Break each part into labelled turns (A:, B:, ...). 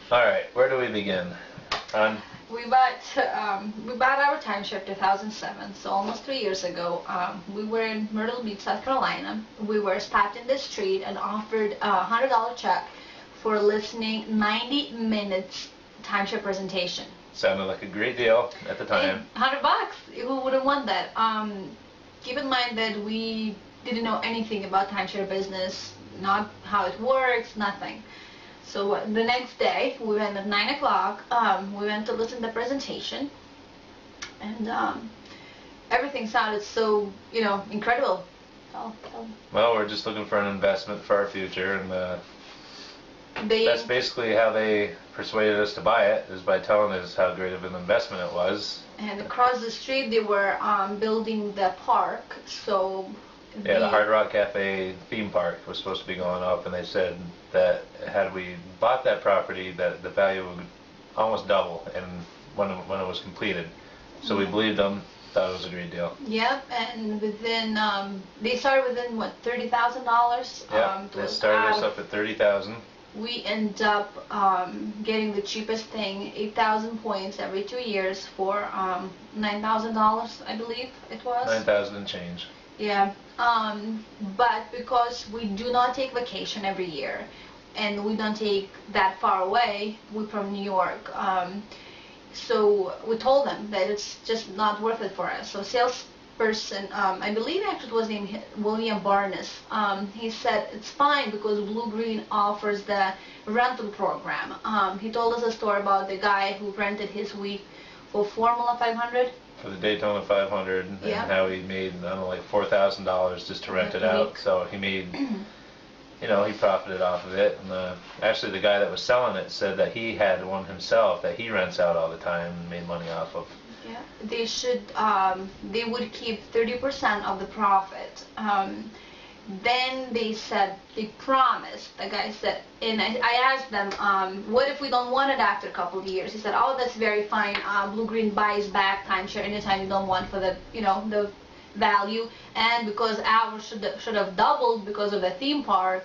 A: All right, where do we begin? On
B: We bought our timeshare 2007, so almost 3 years ago. We were in Myrtle Beach, South Carolina. We were stopped in the street and offered a $100 check for listening 90 minutes timeshare presentation.
A: sounded like a great deal at the time.
B: $100. Who wouldn't want that? Keep in mind that we didn't know anything about timeshare business, not how it works, nothing. So the next day, we went at 9 o'clock, we went to listen to the presentation, and everything sounded so, incredible.
A: Well, we're just looking for an investment for our future, and that's basically how they persuaded us to buy it, is by telling us how great of an investment it was.
B: And across the street, they were building the park, so...
A: Yeah, the Hard Rock Cafe theme park was supposed to be going up, and they said that had we bought that property, that the value would almost double, and when it was completed. So we believed them, thought it was a great deal.
B: Yep, and within they started within what, $30,000.
A: Yeah, they started us up at $30,000.
B: We end up getting the cheapest thing, 8,000 points every 2 years for $9,000, I believe it was.
A: 9,000 and change.
B: Yeah, but because we do not take vacation every year, and we don't take that far away, we're from New York, so we told them that it's just not worth it for us. So salesperson, I believe actually it was named William Barnes, he said it's fine because Bluegreen offers the rental program. He told us a story about the guy who rented his week for Formula 500.
A: For the Daytona 500, and how he made, I don't know, like $4,000 just to rent it out. So he made, he profited off of it. And actually the guy that was selling it said that he had one himself that he rents out all the time and made money off of.
B: Yeah, they should, they would keep 30% of the profit. Then they said, they promised, the guy said, and I asked them, what if we don't want it after a couple of years? He said, oh, that's very fine. Bluegreen buys back timeshare anytime you don't want for the, the value. And because ours should have doubled because of the theme park,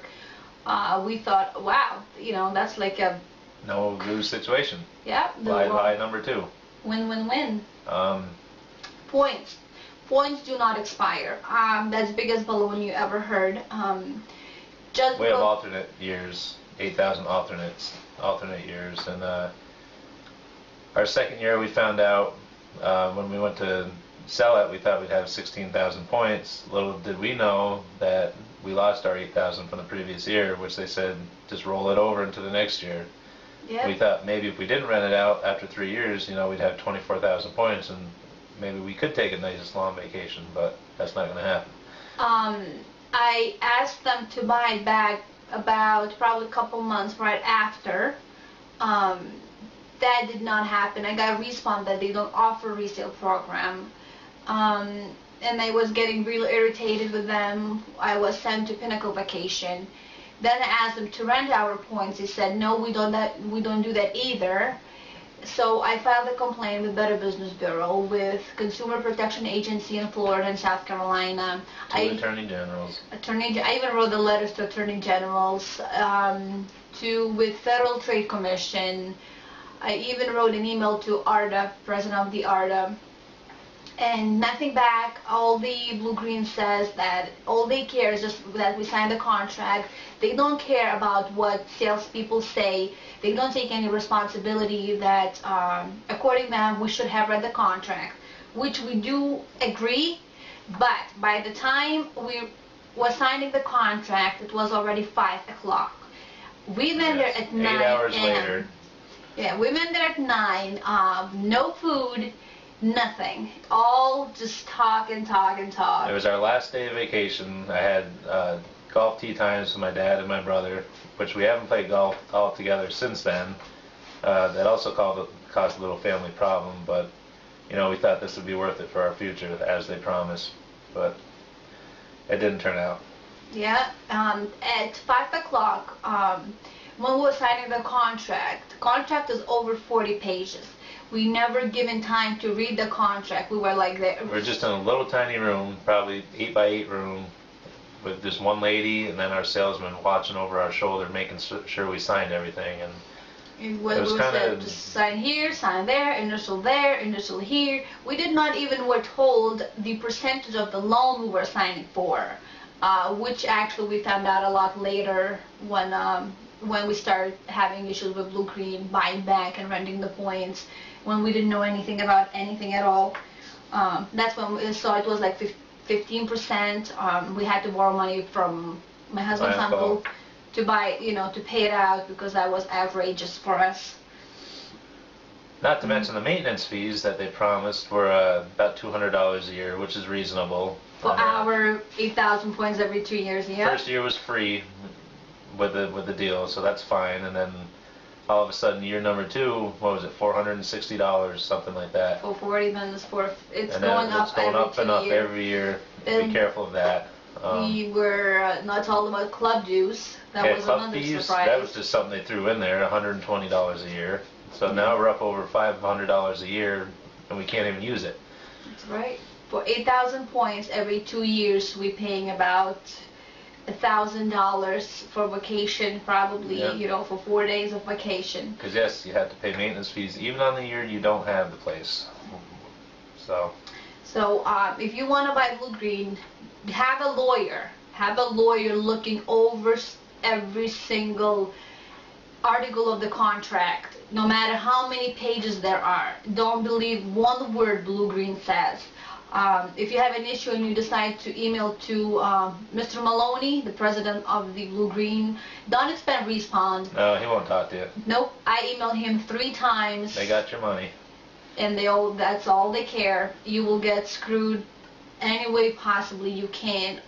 B: we thought, wow, that's like a
A: no-lose situation.
B: Yeah.
A: Buy number two.
B: Win-win-win. Points. Points do not expire. That's the biggest balloon you ever heard.
A: We have alternate years, 8,000 alternate years, and our second year we found out when we went to sell it, we thought we'd have 16,000 points. Little did we know that we lost our 8,000 from the previous year, which they said just roll it over into the next year.
B: Yep.
A: We thought maybe if we didn't rent it out after 3 years, we'd have 24,000 points, and maybe we could take a nice long vacation, but that's not going to happen.
B: I asked them to buy it back about probably a couple months right after. That did not happen. I got a response that they don't offer a resale program. And I was getting really irritated with them. I was sent to Pinnacle Vacation. Then I asked them to rent our points. They said, no, we don't do that either. So I filed a complaint with Better Business Bureau, with Consumer Protection Agency in Florida and South Carolina.
A: Attorney Generals.
B: I even wrote the letters to Attorney Generals, with Federal Trade Commission. I even wrote an email to ARDA, President of the ARDA, and nothing back. All the Bluegreen says that all they care is just that we signed the contract. They don't care about what salespeople say. They don't take any responsibility that, according to them, we should have read the contract, which we do agree, but by the time we were signing the contract, it was already 5 o'clock. We went there at 9
A: 8 hours later.
B: Yeah, we went there at 9, no food, nothing. All just talk and talk and talk.
A: It was our last day of vacation. I had golf tee times with my dad and my brother, which we haven't played golf all together since then. That also caused a little family problem, but we thought this would be worth it for our future, as they promised, but it didn't turn out.
B: Yeah, at 5 o'clock, when we were signing the contract is over 40 pages. We never given time to read the contract. We were like there.
A: We're just in a little tiny room, probably 8 by 8 room, with just one lady and then our salesman watching over our shoulder, making sure we signed everything. And
B: What
A: It was
B: was
A: kind
B: said,
A: of
B: just sign here, sign there, initial here. We did not even were told the percentage of the loan we were signing for, which actually we found out a lot later when we started having issues with Bluegreen buying back and renting the points, when we didn't know anything about anything at all. That's when we saw it was like 15%. We had to borrow money from my husband's uncle to buy, to pay it out, because that was outrageous for us.
A: Not to mention the maintenance fees that they promised were about $200 a year, which is reasonable.
B: For our 8,000 points every 2 years, yeah.
A: First year was free with the deal, so that's fine. And then all of a sudden, year number 2, what was it, $460, something like that.
B: 440, then it's
A: and
B: going up
A: it's going up and up
B: year.
A: every year. Be careful of that.
B: We were not told about club dues. That was
A: club
B: another
A: fees,
B: surprise.
A: that was just something they threw in there, $120 a year. So now we're up over $500 a year, and we can't even use it.
B: That's right. For 8,000 points every 2 years, we're paying about $1,000 for vacation, probably, for 4 days of vacation.
A: Because yes, you have to pay maintenance fees even on the year you don't have the place. So
B: if you want to buy Bluegreen, have a lawyer. Have a lawyer looking over every single article of the contract, no matter how many pages there are. Don't believe one word Bluegreen says. If you have an issue and you decide to email to Mr. Maloney, the president of the Bluegreen, don't expect respond.
A: No, he won't talk to you.
B: Nope. I emailed him 3 times.
A: They got your money.
B: And that's all they care. You will get screwed any way possibly you can.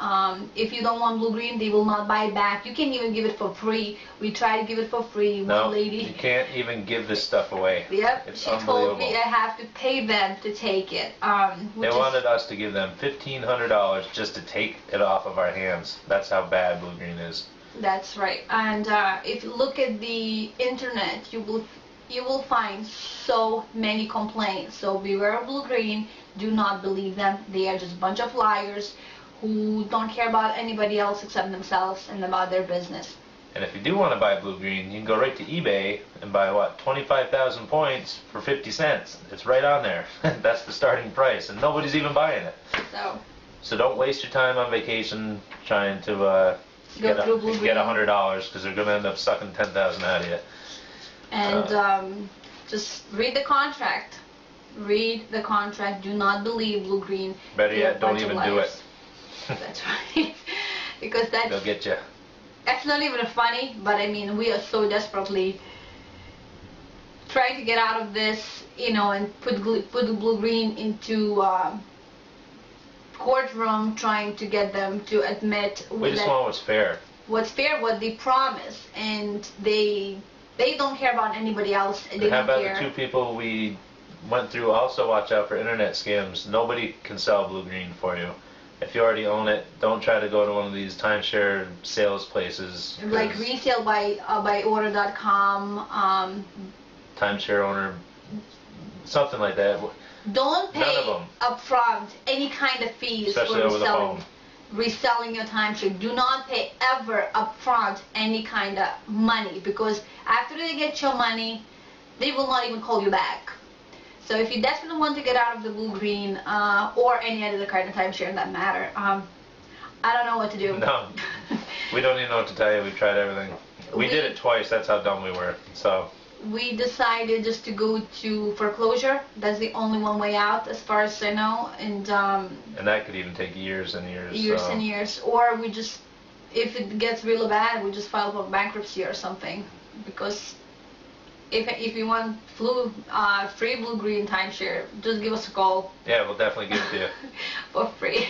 B: If you don't want Bluegreen, they will not buy it back. You can't even give it for free. We try to give it for free.
A: No,
B: one lady,
A: you can't even give this stuff away.
B: Yep,
A: it's
B: she told me I have to pay them to take it.
A: They wanted us to give them $1,500 just to take it off of our hands. That's how bad Bluegreen is.
B: That's right. And if you look at the internet, you will find so many complaints. So beware of Bluegreen. Do not believe them. They are just a bunch of liars who don't care about anybody else except themselves and about their business.
A: And if you do want to buy Bluegreen, you can go right to eBay and buy 25,000 points for 50 cents. It's right on there. That's the starting price, and nobody's even buying it. So don't waste your time on vacation trying to get $100, because they're going to end up sucking 10,000 out of you.
B: And just read the contract. Read the contract. Do not believe Bluegreen.
A: Better yet, don't even do it.
B: That's right. Because
A: they'll get you.
B: That's not even funny, but I mean, we are so desperately trying to get out of this, and put Bluegreen into courtroom, trying to get them to admit.
A: We just want what's fair.
B: What's fair, what they promise, and they don't care about anybody else. They
A: How
B: don't
A: about
B: care.
A: the 2 people we went through? Also watch out for internet scams. Nobody can sell Bluegreen for you. If you already own it, don't try to go to one of these timeshare sales places.
B: Like resale by order.com.
A: Timeshare owner, something like that.
B: Don't pay
A: None of them.
B: upfront any kind of fees
A: Especially
B: for
A: over the phone.
B: Reselling your timeshare. Do not pay ever upfront any kind of money, because after they get your money, they will not even call you back. So if you desperately want to get out of the Bluegreen or any other kind of timeshare in that matter, I don't know what to do.
A: No, we don't even know what to tell you. We've tried everything. We did it twice. That's how dumb we were. So
B: we decided just to go to foreclosure. That's the only one way out, as far as I know. And
A: that could even take years and years.
B: And years. Or we just, if it gets really bad, we just file for bankruptcy or something. Because if you want free Bluegreen timeshare, just give us a call.
A: Yeah, we'll definitely give it to you.
B: For free.